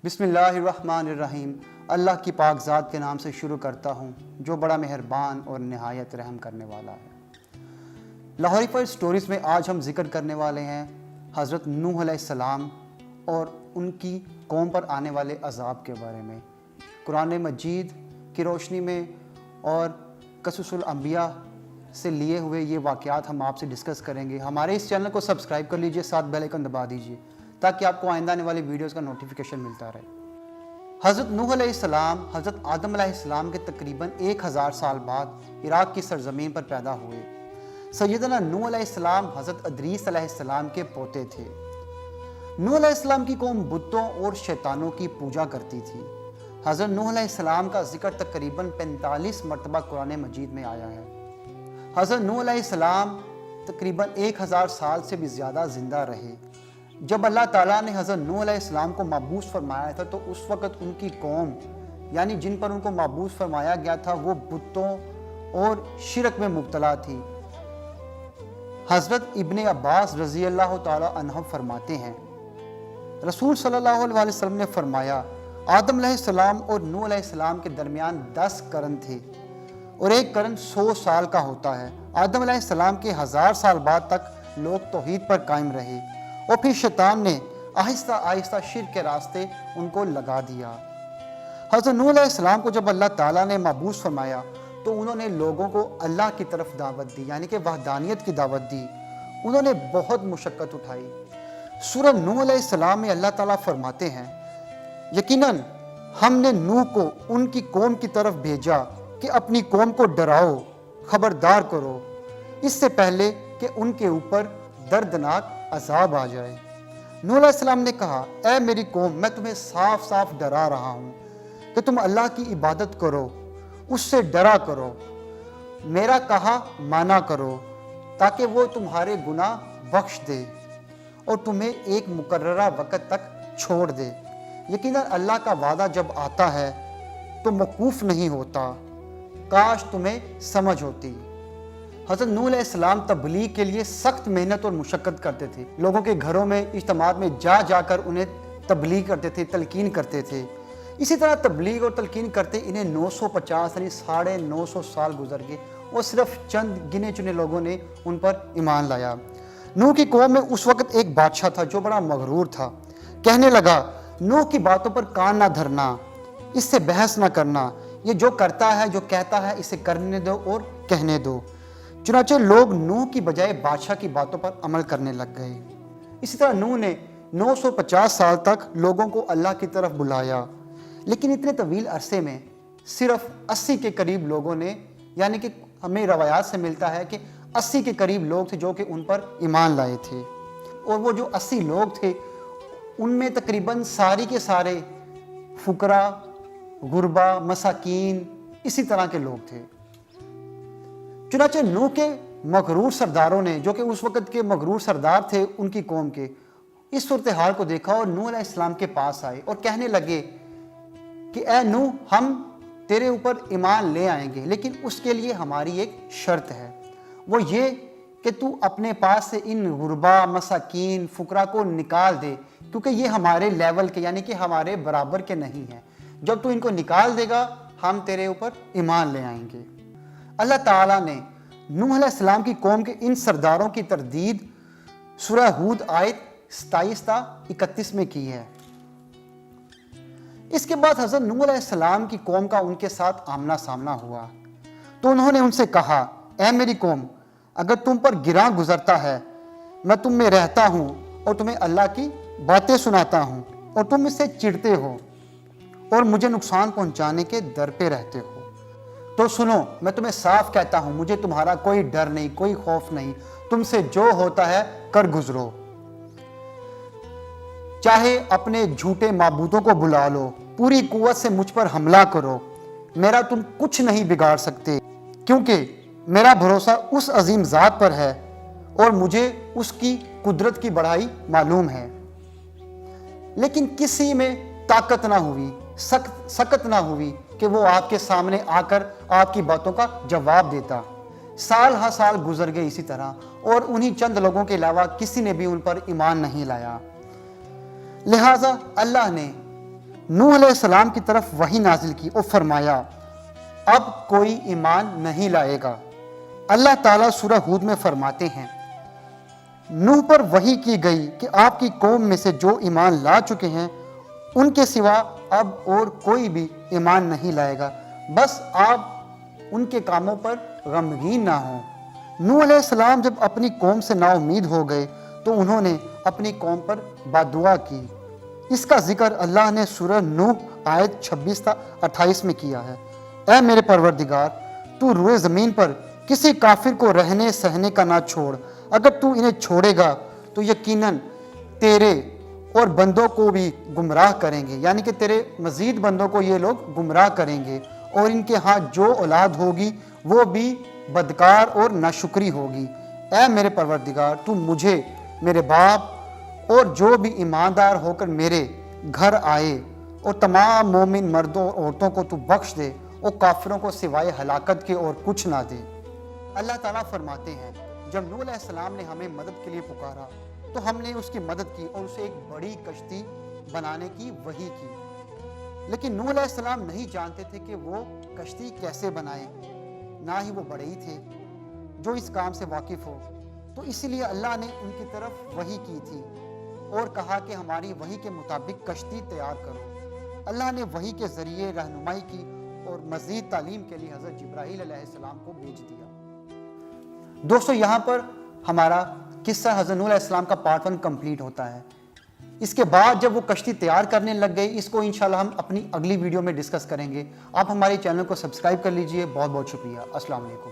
بسم اللہ الرحمن الرحیم۔ اللہ کی پاک ذات کے نام سے شروع کرتا ہوں جو بڑا مہربان اور نہایت رحم کرنے والا ہے۔ لاہوری فائر سٹوریز میں آج ہم ذکر کرنے والے ہیں حضرت نوح علیہ السلام اور ان کی قوم پر آنے والے عذاب کے بارے میں۔ قرآن مجید کی روشنی میں اور قصص الانبیاء سے لیے ہوئے یہ واقعات ہم آپ سے ڈسکس کریں گے۔ ہمارے اس چینل کو سبسکرائب کر لیجئے، ساتھ بیل آئیکن دبا دیجئے تاکہ آپ کو آئندہ آنے والی ویڈیوز کا نوٹیفیکیشن ملتا رہے۔ حضرت نوح علیہ السلام حضرت آدم علیہ السلام کے تقریباً 1000 سال بعد عراق کی سرزمین پر پیدا ہوئے۔ سیدنا نوح علیہ السلام حضرت ادریس علیہ السلام کے پوتے تھے۔ نوح علیہ السلام کی قوم بتوں اور شیطانوں کی پوجا کرتی تھی۔ حضرت نوح علیہ السلام کا ذکر تقریباً 45 مرتبہ قرآن مجید میں آیا ہے۔ حضرت نوح علیہ السلام تقریباً 1000 سال سے بھی زیادہ زندہ رہے۔ جب اللہ تعالیٰ نے حضرت نوح علیہ السلام کو مبعوث فرمایا تھا تو اس وقت ان کی قوم یعنی جن پر ان کو مبعوث فرمایا گیا تھا وہ بتوں اور شرک میں مبتلا تھی۔ حضرت ابن عباس رضی اللہ تعالیٰ عنہ فرماتے ہیں رسول صلی اللہ علیہ وسلم نے فرمایا آدم علیہ السلام اور نوح علیہ السلام کے درمیان 10 قرن تھے اور ایک قرن 100 سال کا ہوتا ہے۔ آدم علیہ السلام کے 1000 سال بعد تک لوگ توحید پر قائم رہے اور پھر شیطان نے آہستہ آہستہ شرک کے راستے ان کو لگا دیا۔ حضرت نوح علیہ السلام کو جب اللہ تعالیٰ نے مبعوث فرمایا تو انہوں نے لوگوں کو اللہ کی طرف دعوت دی یعنی کہ وحدانیت کی دعوت دی۔ انہوں نے بہت مشقت اٹھائی۔ سورہ نوح علیہ السلام میں اللہ تعالیٰ فرماتے ہیں یقیناً ہم نے نوح کو ان کی قوم کی طرف بھیجا کہ اپنی قوم کو ڈراؤ، خبردار کرو اس سے پہلے کہ ان کے اوپر دردناک عذاب آ جائے۔ نوح علیہ السلام نے کہا اے میری قوم میں تمہیں صاف صاف ڈرا رہا ہوں کہ تم اللہ کی عبادت کرو، اس سے ڈرا کرو، میرا کہا مانا کرو تاکہ وہ تمہارے گناہ بخش دے اور تمہیں ایک مقررہ وقت تک چھوڑ دے۔ یقیناً اللہ کا وعدہ جب آتا ہے تو موقوف نہیں ہوتا، کاش تمہیں سمجھ ہوتی۔ حضرت نوح علیہ السلام تبلیغ کے لیے سخت محنت اور مشقت کرتے تھے۔ لوگوں کے گھروں میں اجتماعات میں جا جا کر انہیں تبلیغ کرتے تھے، تلقین کرتے تھے۔ اسی طرح تبلیغ اور تلقین کرتے انہیں 950 یعنی 950 سال گزر گئے اور صرف چند گنے چنے لوگوں نے ان پر ایمان لایا۔ نوح کی قوم میں اس وقت ایک بادشاہ تھا جو بڑا مغرور تھا۔ کہنے لگا نوح کی باتوں پر کان نہ دھرنا، اس سے بحث نہ کرنا، یہ جو کرتا ہے جو کہتا ہے اسے کرنے دو اور کہنے دو۔ چنانچہ لوگ نوح کی بجائے بادشاہ کی باتوں پر عمل کرنے لگ گئے۔ اسی طرح نوح نے 950 سال تک لوگوں کو اللہ کی طرف بلایا، لیکن اتنے طویل عرصے میں صرف 80 کے قریب لوگوں نے یعنی کہ ہمیں روایات سے ملتا ہے کہ 80 کے قریب لوگ تھے جو کہ ان پر ایمان لائے تھے، اور وہ جو 80 لوگ تھے ان میں تقریباً ساری کے سارے فقراء، غربا، مساکین اسی طرح کے لوگ تھے۔ چنانچہ نوح کے مغرور سرداروں نے جو کہ اس وقت کے مغرور سردار تھے ان کی قوم کے، اس صورتحال کو دیکھا اور نوح علیہ السلام کے پاس آئے اور کہنے لگے کہ اے نوح ہم تیرے اوپر ایمان لے آئیں گے لیکن اس کے لیے ہماری ایک شرط ہے، وہ یہ کہ تو اپنے پاس سے ان غربا، مساکین، فقراء کو نکال دے کیونکہ یہ ہمارے لیول کے یعنی کہ ہمارے برابر کے نہیں ہیں۔ جب تو ان کو نکال دے گا ہم تیرے اوپر ایمان لے آئیں گے۔ اللہ تعالیٰ نے نوح علیہ السلام کی قوم کے ان سرداروں کی تردید سورہ ہود آیت 27 تا 31 میں کی ہے۔ اس کے بعد حضرت نوح علیہ السلام کی قوم کا ان کے ساتھ آمنا سامنا ہوا تو انہوں نے ان سے کہا اے میری قوم اگر تم پر گراں گزرتا ہے میں تم میں رہتا ہوں اور تمہیں اللہ کی باتیں سناتا ہوں اور تم اس سے چڑھتے ہو اور مجھے نقصان پہنچانے کے در پہ رہتے ہو تو سنو میں تمہیں صاف کہتا ہوں مجھے تمہارا کوئی ڈر نہیں، کوئی خوف نہیں، تم سے جو ہوتا ہے کر گزرو، چاہے اپنے جھوٹے معبودوں کو بلا لو، پوری قوت سے مجھ پر حملہ کرو، میرا تم کچھ نہیں بگاڑ سکتے کیونکہ میرا بھروسہ اس عظیم ذات پر ہے اور مجھے اس کی قدرت کی بڑائی معلوم ہے۔ لیکن کسی میں طاقت نہ ہوئی، سکت نہ ہوئی کہ وہ آپ کے سامنے آ کر آپ کی باتوں کا جواب دیتا۔ سال ہر سال گزر گئے اسی طرح اور انہی چند لوگوں کے علاوہ کسی نے بھی ان پر ایمان نہیں لایا۔ لہٰذا اللہ نے نوح علیہ السلام کی طرف وحی نازل کی اور فرمایا اب کوئی ایمان نہیں لائے گا۔ اللہ تعالیٰ سورہ ہود میں فرماتے ہیں نوح پر وحی کی گئی کہ آپ کی قوم میں سے جو ایمان لا چکے ہیں ان کے سوا اب اور کوئی بھی ایمان نہیں لائے گا، بس آپ ان کے کاموں پر غمگین نہ ہوں۔ نوح علیہ السلام جب اپنی قوم سے نا امید ہو گئے تو انہوں نے اپنی قوم پر بددعا کی۔ اس کا ذکر اللہ نے سورہ نوح آیت 26-28 میں کیا ہے۔ اے میرے پروردگار، تو روئے زمین پر کسی کافر کو رہنے سہنے کا نہ چھوڑ، اگر تو انہیں چھوڑے گا تو یقیناً تیرے اور بندوں کو بھی گمراہ کریں گے، یعنی کہ تیرے مزید بندوں کو یہ لوگ گمراہ کریں گے، اور ان کے ہاں جو اولاد ہوگی وہ بھی بدکار اور ناشکری ہوگی۔ اے میرے پروردگار، تو مجھے، میرے باپ اور جو بھی ایماندار ہو کر میرے گھر آئے اور تمام مومن مردوں اور عورتوں کو تو بخش دے اور کافروں کو سوائے ہلاکت کے اور کچھ نہ دے۔ اللہ تعالیٰ فرماتے ہیں جب نوح علیہ السلام نے ہمیں مدد کے لیے پکارا تو ہم نے اس کی مدد کی اور اسے ایک بڑی کشتی بنانے کی وحی کی، لیکن نوح علیہ السلام نہیں جانتے تھے کہ وہ کشتی کیسے بنائیں، نہ ہی وہ بڑے ہی تھے جو اس کام سے واقف ہو، تو اسی لیے اللہ نے ان کی طرف وحی کی تھی اور کہا کہ ہماری وحی کے مطابق کشتی تیار کرو۔ اللہ نے وحی کے ذریعے رہنمائی کی اور مزید تعلیم کے لیے حضرت جبرائیل علیہ السلام کو بھیج دیا۔ دوستو، یہاں پر ہمارا قصہ حضرت نوح علیہ السلام کا پارٹ 1 کمپلیٹ ہوتا ہے۔ اس کے بعد جب وہ کشتی تیار کرنے لگ گئے، اس کو انشاءاللہ ہم اپنی اگلی ویڈیو میں ڈسکس کریں گے۔ آپ ہمارے چینل کو سبسکرائب کر لیجئے۔ بہت بہت شکریہ۔ السلام علیکم۔